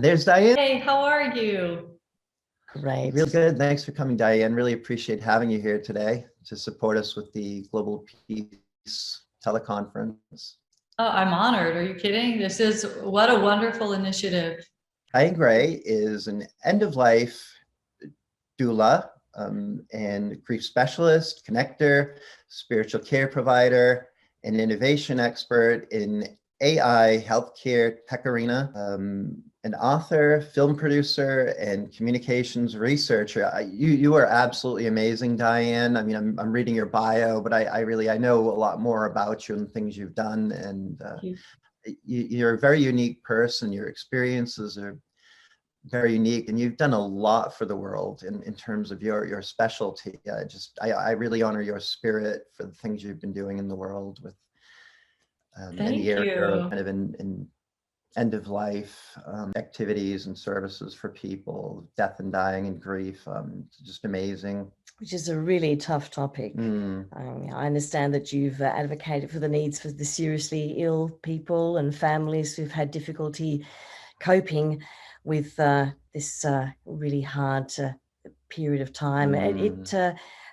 There's Diane. Hey, how are you? Great. Really good. Thanks for coming, Diane. Really appreciate having you here today to support us with the Global Peace Teleconference. Oh, I'm honored. Are you kidding? What a wonderful initiative. Diane Gray is an end-of-life doula and grief specialist, connector, spiritual care provider, and innovation expert in AI healthcare tech arena, an author, film producer, and communications researcher. You are absolutely amazing, Diane. I mean, I'm reading your bio, but I know a lot more about you and things you've done. And you're a very unique person. Your experiences are very unique, and you've done a lot for the world in terms of your specialty. I really honor your spirit for the things you've been doing in the world with Thank the area you. kind of in end of life activities and services for people, death and dying and grief. It's just amazing. Which is a really tough topic. I understand that you've advocated for the needs for the seriously ill people and families who've had difficulty coping with this really hard period of time.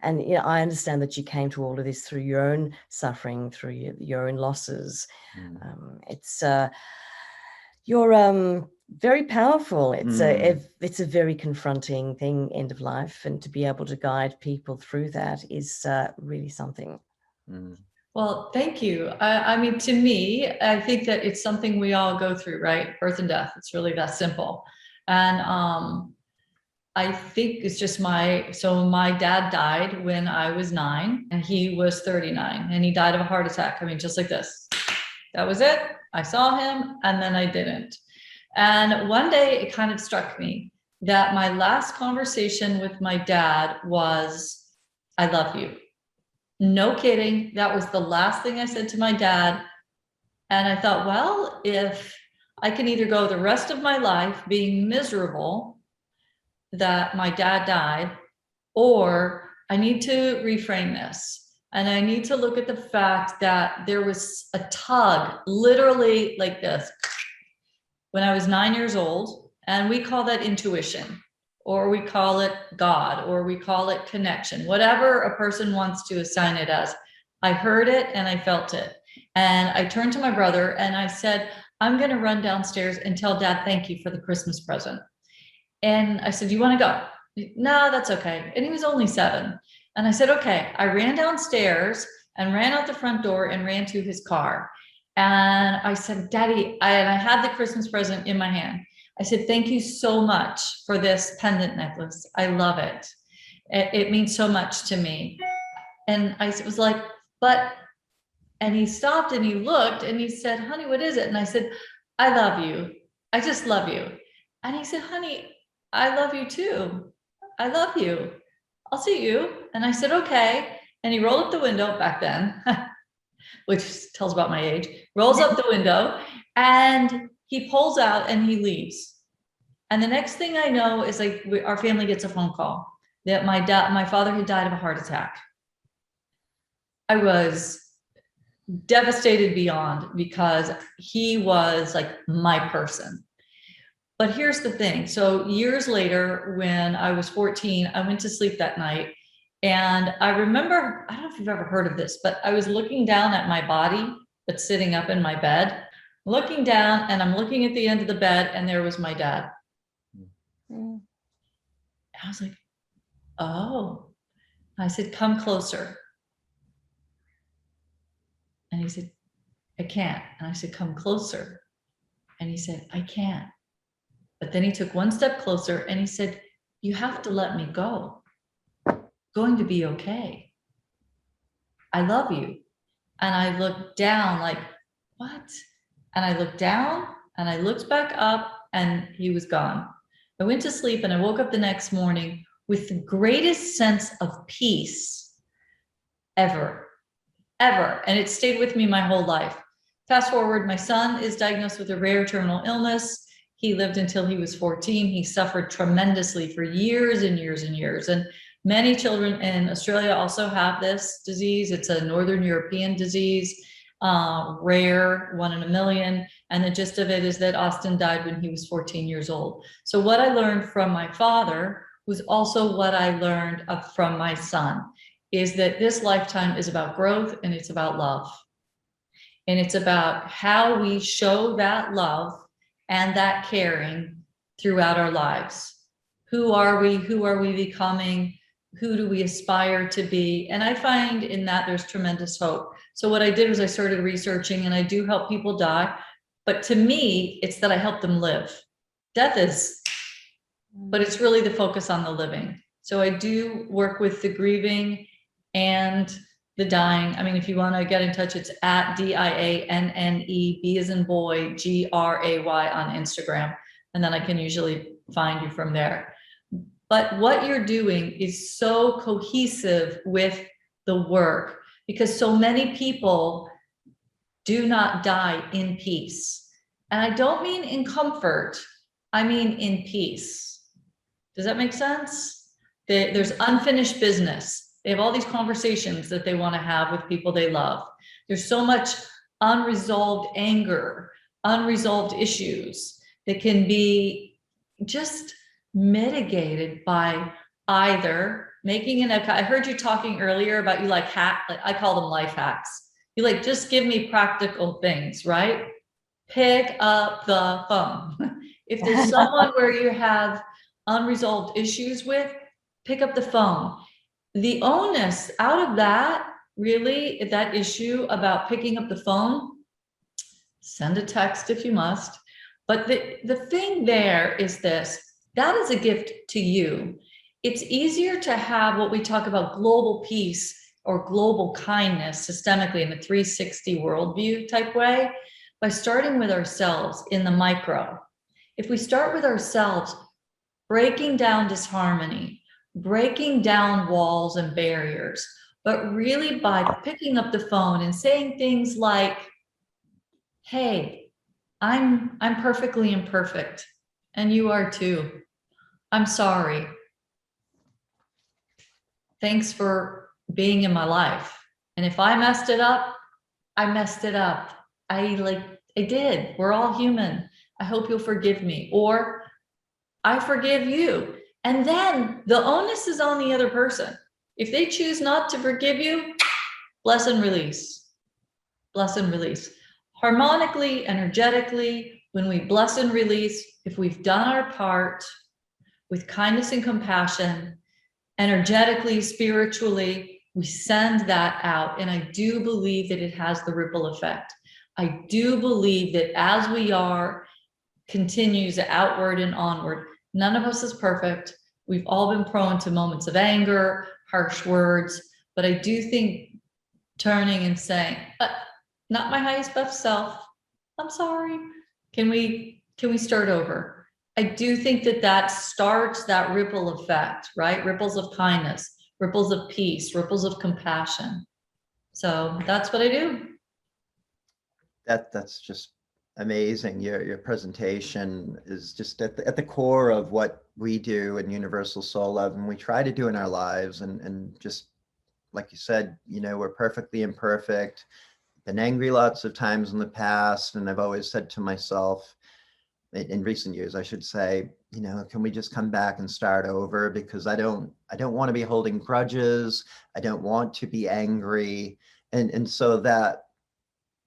And you know, I understand that you came to all of this through your own suffering, through your own losses. You're very powerful. It's a very confronting thing, end of life, and to be able to guide people through that is really something. Well, thank you. I mean, to me, I think that it's something we all go through, right? Birth and death. It's really that simple. And I think it's just my dad died when I was 9 and he was 39 and he died of a heart attack. I mean, just like this. That was it. I saw him and then I didn't. And one day it kind of struck me that my last conversation with my dad was, "I love you." No kidding. That was the last thing I said to my dad. And I thought, well, if I can either go the rest of my life being miserable that my dad died, or I need to reframe this. And I need to look at the fact that there was a tug, literally like this, when I was 9 years old. And we call that intuition, or we call it God, or we call it connection, whatever a person wants to assign it as. I heard it and I felt it. And I turned to my brother and I said, "I'm going to run downstairs and tell Dad thank you for the Christmas present." And I said, "You want to go?" "No, that's okay." And he was only 7. And I said, okay. I ran downstairs and ran out the front door and ran to his car. And I said, "Daddy," and I had the Christmas present in my hand. I said, "Thank you so much for this pendant necklace. I love it. It means so much to me." And I was like, and he stopped and he looked and he said, "Honey, what is it?" And I said, "I love you. I just love you." And he said, "Honey, I love you too. I love you. I'll see you." And I said, "Okay." And he rolled up the window back then, which tells about my age, rolls up the window and he pulls out and he leaves. And the next thing I know is like our family gets a phone call that my father had died of a heart attack. I was devastated beyond, because he was like my person. But here's the thing. So years later, when I was 14, I went to sleep that night. And I remember, I don't know if you've ever heard of this, but I was looking down at my body, but sitting up in my bed, looking down, and I'm looking at the end of the bed, and there was my dad. I was like, oh. I said, "Come closer." And he said, "I can't." And I said, "Come closer." And he said, "I can't." But then he took one step closer and he said, "You have to let me go. It's going to be okay. I love you." And I looked down like, what? And I looked down and I looked back up and he was gone. I went to sleep and I woke up the next morning with the greatest sense of peace ever. And it stayed with me my whole life. Fast forward, my son is diagnosed with a rare terminal illness. He lived until he was 14. He suffered tremendously for years and years and years. And many children in Australia also have this disease. It's a Northern European disease, rare, 1 in a million. And the gist of it is that Austin died when he was 14 years old. So what I learned from my father was also what I learned from my son, is that this lifetime is about growth and it's about love. And it's about how we show that love and that caring throughout our lives. Who are we? Who are we becoming? Who do we aspire to be? And I find in that there's tremendous hope. So what I did was I started researching, and I do help people die. But to me, it's that I help them live. Death is, but it's really the focus on the living. So I do work with the grieving and the dying. I mean, if you want to get in touch, it's at Dianne, B as in boy, Gray on Instagram. And then I can usually find you from there. But what you're doing is so cohesive with the work, because so many people do not die in peace. And I don't mean in comfort, I mean in peace. Does that make sense? There's unfinished business. They have all these conversations that they want to have with people they love. There's so much unresolved anger, unresolved issues that can be just mitigated by either making I heard you talking earlier about you like I call them life hacks. You like, just give me practical things, right? Pick up the phone. If there's someone where you have unresolved issues with, pick up the phone. The onus out of that, really, that issue about picking up the phone, send a text if you must. But the thing there is this, that is a gift to you. It's easier to have what we talk about global peace or global kindness systemically in the 360 worldview type way by starting with ourselves in the micro. If we start with ourselves, breaking down disharmony, breaking down walls and barriers, but really by picking up the phone and saying things like, hey, I'm perfectly imperfect, and you are too. I'm sorry. Thanks for being in my life. And if I messed it up, I messed it up. I did. We're all human. I hope you'll forgive me. Or I forgive you. And then the onus is on the other person. If they choose not to forgive you, bless and release. Bless and release. Harmonically, energetically, when we bless and release, if we've done our part with kindness and compassion, energetically, spiritually, we send that out. And I do believe that it has the ripple effect. I do believe that as we are, continues outward and onward. None of us is perfect. We've all been prone to moments of anger, harsh words, but I do think turning and saying, not my highest best self, I'm sorry. Can we start over? I do think that starts that ripple effect, right? Ripples of kindness, ripples of peace, ripples of compassion. So that's what I do. That's just amazing. Your presentation is just at the core of what we do in Universal Soul Love, and we try to do in our lives. And just like you said, we're perfectly imperfect. Been angry lots of times in the past, and I've always said to myself, in recent years, I should say, can we just come back and start over? Because I don't want to be holding grudges. I don't want to be angry. And so that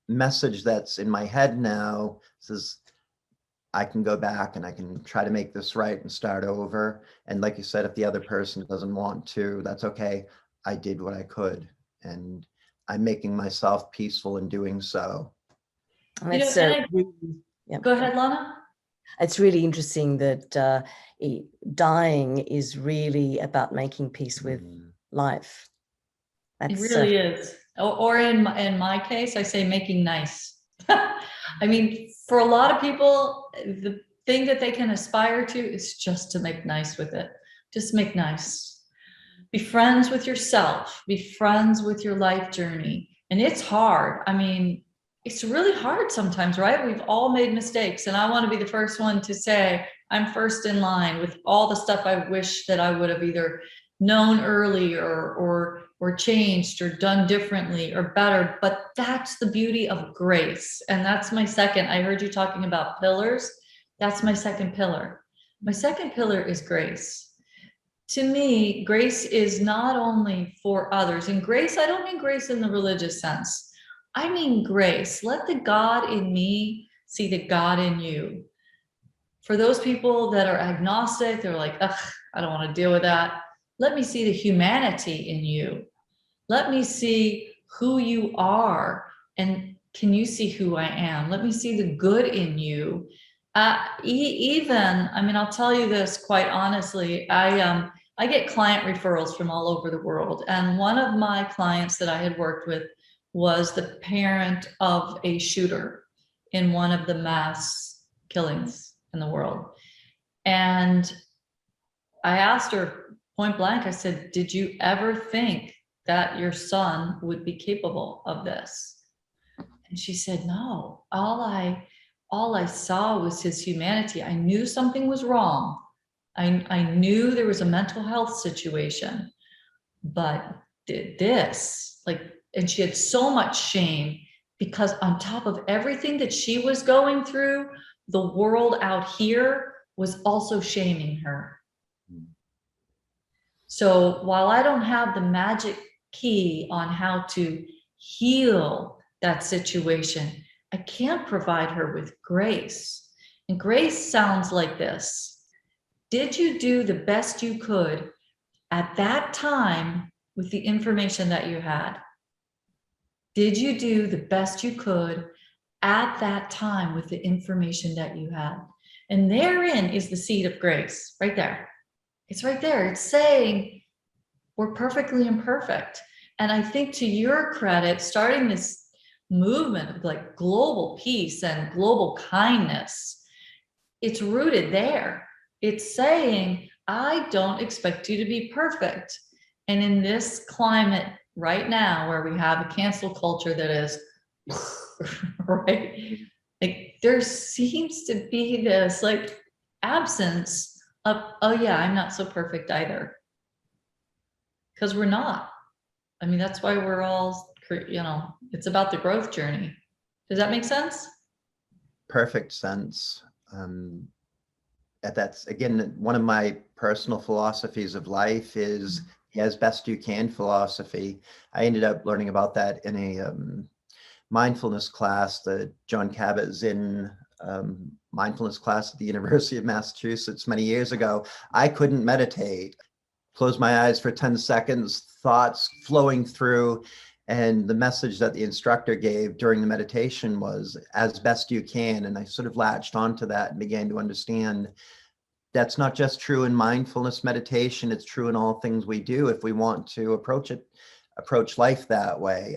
message that's in my head now says, I can go back and I can try to make this right and start over. And like you said, if the other person doesn't want to, that's okay. I did what I could, and I'm making myself peaceful in doing so. And it's, Go ahead, Lana. It's really interesting that dying is really about making peace with life. It really is. Or in my case, I say making nice. I mean, for a lot of people, the thing that they can aspire to is just to make nice with it. Just make nice. Be friends with yourself. Be friends with your life journey. And it's hard. I mean, it's really hard sometimes, right? We've all made mistakes. And I want to be the first one to say, I'm first in line with all the stuff I wish that I would have either known early or or changed or done differently or better, but that's the beauty of grace. And that's my second. I heard you talking about pillars. That's my second pillar. My second pillar is grace. To me, grace is not only for others, and grace, I don't mean grace in the religious sense. I mean grace. Let the God in me see the God in you. For those people that are agnostic, they're like, ugh, I don't want to deal with that. Let me see the humanity in you. Let me see who you are. And can you see who I am? Let me see the good in you. Even, I mean, I'll tell you this quite honestly, I get client referrals from all over the world. And one of my clients that I had worked with was the parent of a shooter in one of the mass killings in the world. And I asked her point blank, I said, did you ever think that your son would be capable of this? And she said, no, all I saw was his humanity. I knew something was wrong. I knew there was a mental health situation, but this, like, and she had so much shame because on top of everything that she was going through, the world out here was also shaming her. So while I don't have the magic key on how to heal that situation, I can provide her with grace. And grace sounds like this. Did you do the best you could at that time with the information that you had? Did you do the best you could at that time with the information that you had? And therein is the seed of grace, right there. It's right there. It's saying we're perfectly imperfect. And I think to your credit, starting this movement of like global peace and global kindness, it's rooted there. It's saying, I don't expect you to be perfect. And in this climate right now, where we have a cancel culture that is, right? Like there seems to be this like absence of, oh yeah, I'm not so perfect either. Because we're not. I mean, that's why we're all, it's about the growth journey. Does that make sense? Perfect sense. That's, again, one of my personal philosophies of life is as best you can philosophy. I ended up learning about that in a mindfulness class, the John Kabat-Zinn mindfulness class at the University of Massachusetts many years ago. I couldn't meditate. Close my eyes for 10 seconds, thoughts flowing through. And the message that the instructor gave during the meditation was as best you can. And I sort of latched onto that and began to understand that's not just true in mindfulness meditation. It's true in all things we do if we want to approach life that way.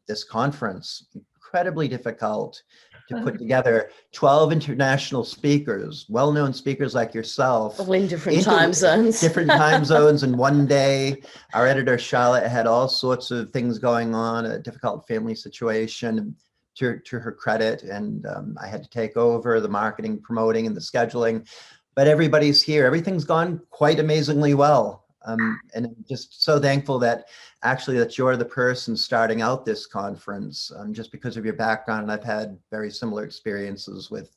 This conference, incredibly difficult to put together. 12 international speakers, well-known speakers like yourself. All in different time zones. Different time zones in one day. Our editor, Charlotte, had all sorts of things going on, a difficult family situation to her credit. And I had to take over the marketing, promoting, and the scheduling. But everybody's here. Everything's gone quite amazingly well. And I'm just so thankful that you're the person starting out this conference, just because of your background. And I've had very similar experiences with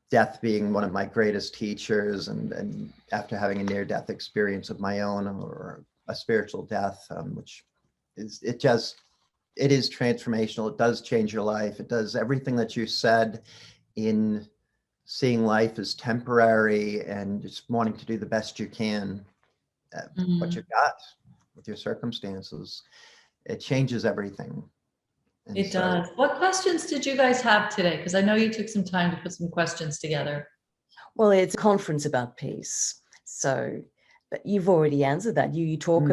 death being one of my greatest teachers. And after having a near-death experience of my own, or a spiritual death, which is, it is transformational. It does change your life. It does everything that you said in seeing life as temporary and just wanting to do the best you can at what you've got with your circumstances. It changes everything. And it does. What questions did you guys have today? Because I know you took some time to put some questions together. Well, it's a conference about peace. So, but you've already answered that. You've talked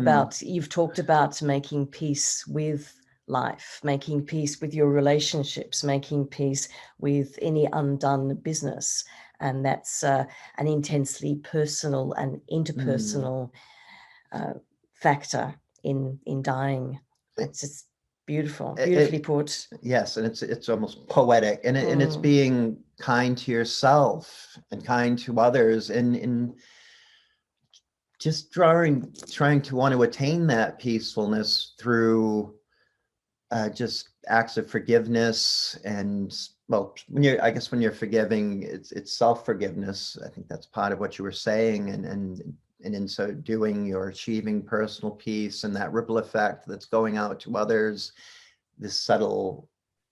about making peace with life, making peace with your relationships, making peace with any undone business. And that's an intensely personal and interpersonal factor in dying. It's just beautifully put. Yes, and it's almost poetic, and it's being kind to yourself and kind to others, and just trying to want to attain that peacefulness through just acts of forgiveness. And well, I guess when you're forgiving, it's self-forgiveness. I think that's part of what you were saying. And in so doing, you're achieving personal peace, and that ripple effect that's going out to others, this subtle,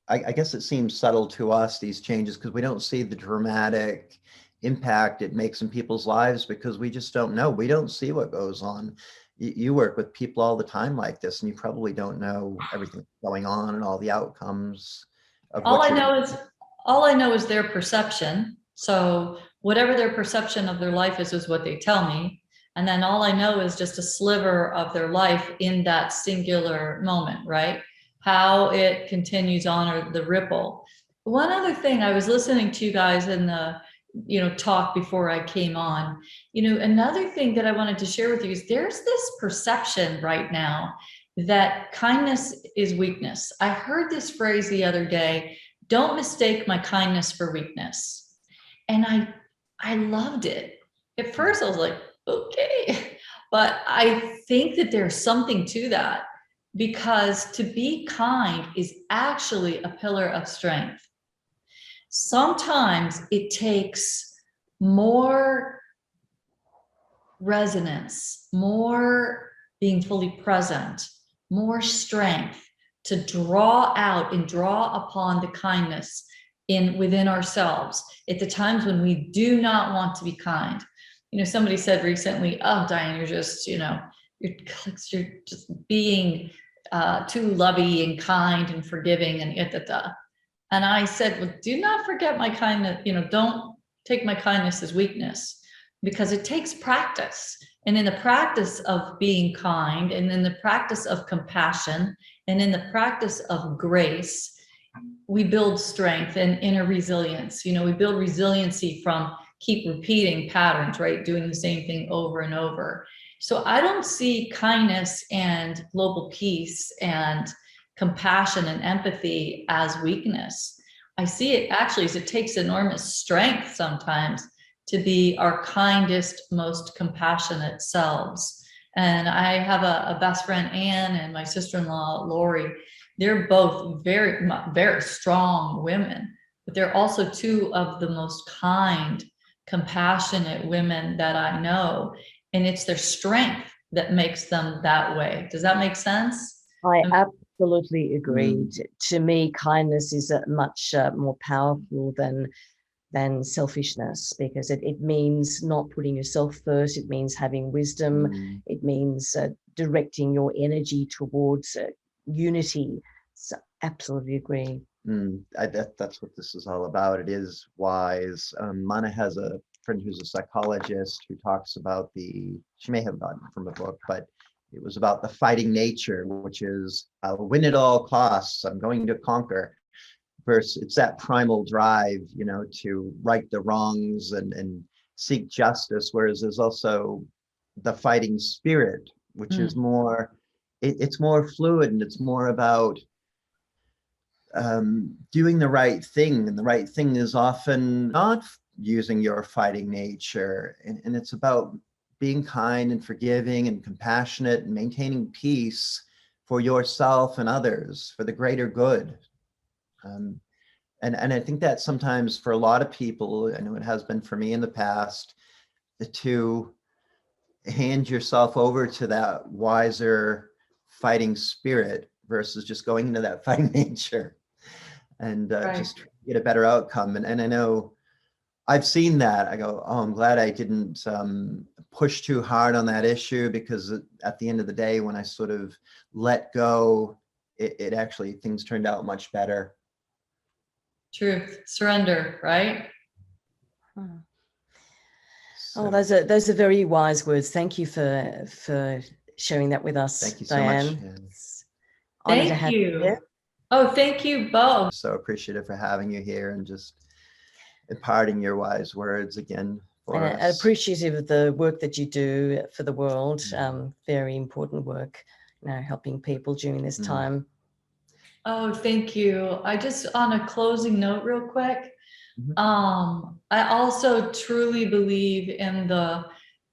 I guess it seems subtle to us, these changes, because we don't see the dramatic impact it makes in people's lives, because we just don't know. We don't see what goes on. You work with people all the time like this, and you probably don't know everything going on and all the outcomes of All what I know is their perception. So whatever their perception of their life is what they tell me. And then all I know is just a sliver of their life in that singular moment, right? How it continues on, or the ripple. One other thing, I was listening to you guys in the talk before I came on. Another thing that I wanted to share with you is there's this perception right now that kindness is weakness. I heard this phrase the other day: don't mistake my kindness for weakness. And I loved it. At first I was like, okay, but I think that there's something to that, because to be kind is actually a pillar of strength. Sometimes it takes more resonance, more being fully present, more strength to draw out and draw upon the kindness within ourselves at the times when we do not want to be kind. Somebody said recently, oh, Diane, you're just, you're just being too lovey and kind and forgiving and And I said, well, do not forget my kindness. Don't take my kindness as weakness, because it takes practice. And in the practice of being kind, and in the practice of compassion, and in the practice of grace, we build strength and inner resilience. We build resiliency from keep repeating patterns, right? Doing the same thing over and over. So I don't see kindness and global peace and compassion and empathy as weakness. I see it actually as it takes enormous strength sometimes to be our kindest, most compassionate selves. And I have a best friend, Anne, and my sister-in-law, Lori. They're both very, very strong women, but they're also two of the most kind, compassionate women that I know. And it's their strength that makes them that way. Does that make sense? I absolutely agree. To me, kindness is much more powerful than selfishness, because it means not putting yourself first. It means having wisdom. It means directing your energy towards unity. So absolutely agree. That's what this is all about. It is wise. Mana has a friend who's a psychologist who talks about she may have gotten it from a book, but it was about the fighting nature, which is I'll win at all costs. I'm going to conquer. Versus it's that primal drive, to right the wrongs and seek justice. Whereas there's also the fighting spirit, which is more, it's more fluid, and it's more about doing the right thing. And the right thing is often not using your fighting nature. And it's about being kind and forgiving and compassionate and maintaining peace for yourself and others, for the greater good. And I think that sometimes for a lot of people, I know it has been for me in the past, to hand yourself over to that wiser fighting spirit versus just going into that fighting nature and just get a better outcome. And I know I've seen that. I go, oh, I'm glad I didn't push too hard on that issue, because at the end of the day, when I sort of let go, it actually, things turned out much better. Truth, surrender, right? Oh, those are very wise words. Thank you for sharing that with us. Thank you so Diane. much. Thank you. Oh, thank you both. So appreciative for having you here and just imparting your wise words again for us. And appreciative of the work that you do for the world. Very important work, helping people during this time. Oh, thank you. I just, on a closing note real quick, I also truly believe in the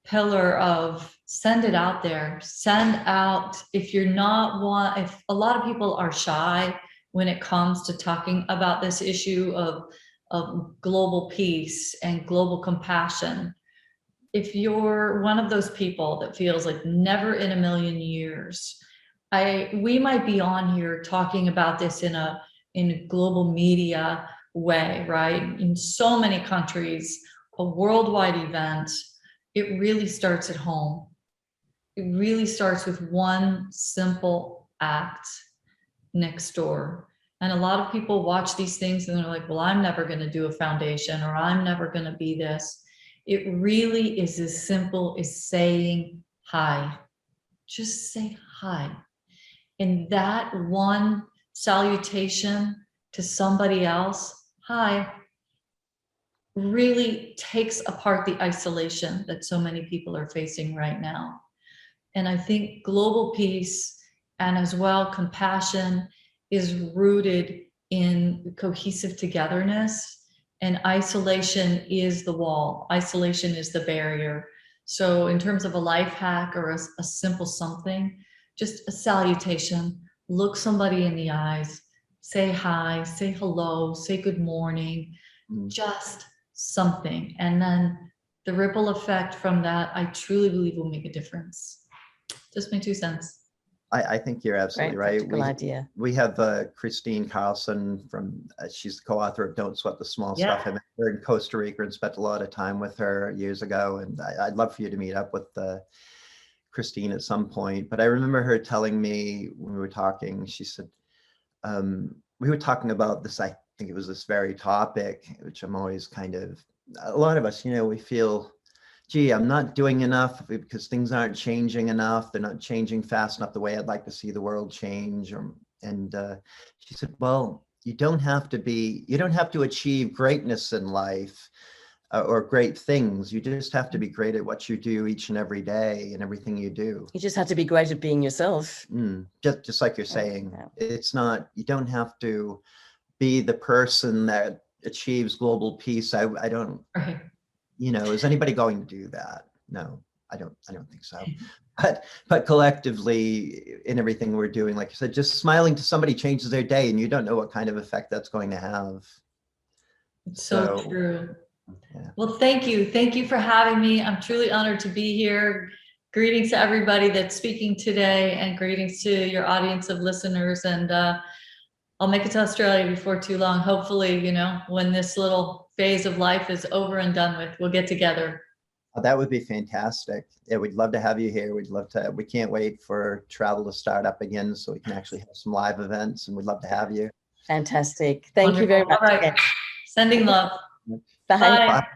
pillar of send it out there. Send out, if you're not one, if a lot of people are shy when it comes to talking about this issue of global peace and global compassion. If you're one of those people that feels like never in a million years, we might be on here talking about this in a global media way, right? In so many countries, a worldwide event, it really starts at home. It really starts with one simple act next door. And a lot of people watch these things and they're like, well, I'm never going to do a foundation, or I'm never going to be this. It really is as simple as saying hi. Just say hi. And that one salutation to somebody else, hi, really takes apart the isolation that so many people are facing right now. And I think global peace and as well compassion is rooted in cohesive togetherness, and isolation is the wall. Isolation is the barrier. So in terms of a life hack or a simple something, just a salutation, look somebody in the eyes, say hi, say hello, say good morning, just something. And then the ripple effect from that, I truly believe, will make a difference. Just my 2 cents. I think you're absolutely right. Idea. We have Christine Carlson from, she's the co-author of Don't Sweat the Small Stuff. I met her in Costa Rica and spent a lot of time with her years ago. And I'd love for you to meet up with Christine at some point. But I remember her telling me when we were talking, she said, we were talking about this, I think it was this very topic, which I'm always kind of, a lot of us, you know, we feel, gee, I'm not doing enough because things aren't changing enough. They're not changing fast enough the way I'd like to see the world change. And she said, well, you don't have to achieve greatness in life or great things. You just have to be great at what you do each and every day and everything you do. You just have to be great at being yourself. Just like you're saying, it's not, you don't have to be the person that achieves global peace. I don't, you know, is anybody going to do that? No, I don't think so. But collectively in everything we're doing, like you said, just smiling to somebody changes their day, and you don't know what kind of effect that's going to have. It's so true. Yeah. Well, thank you. Thank you for having me. I'm truly honored to be here. Greetings to everybody that's speaking today, and greetings to your audience of listeners. And I'll make it to Australia before too long. Hopefully, you know, when this little phase of life is over and done with, we'll get together. Oh, that would be fantastic. Yeah, we'd love to have you here. We can't wait for travel to start up again so we can actually have some live events, and we'd love to have you. Fantastic. Thank you very much. All right. Sending love. Bye. Bye.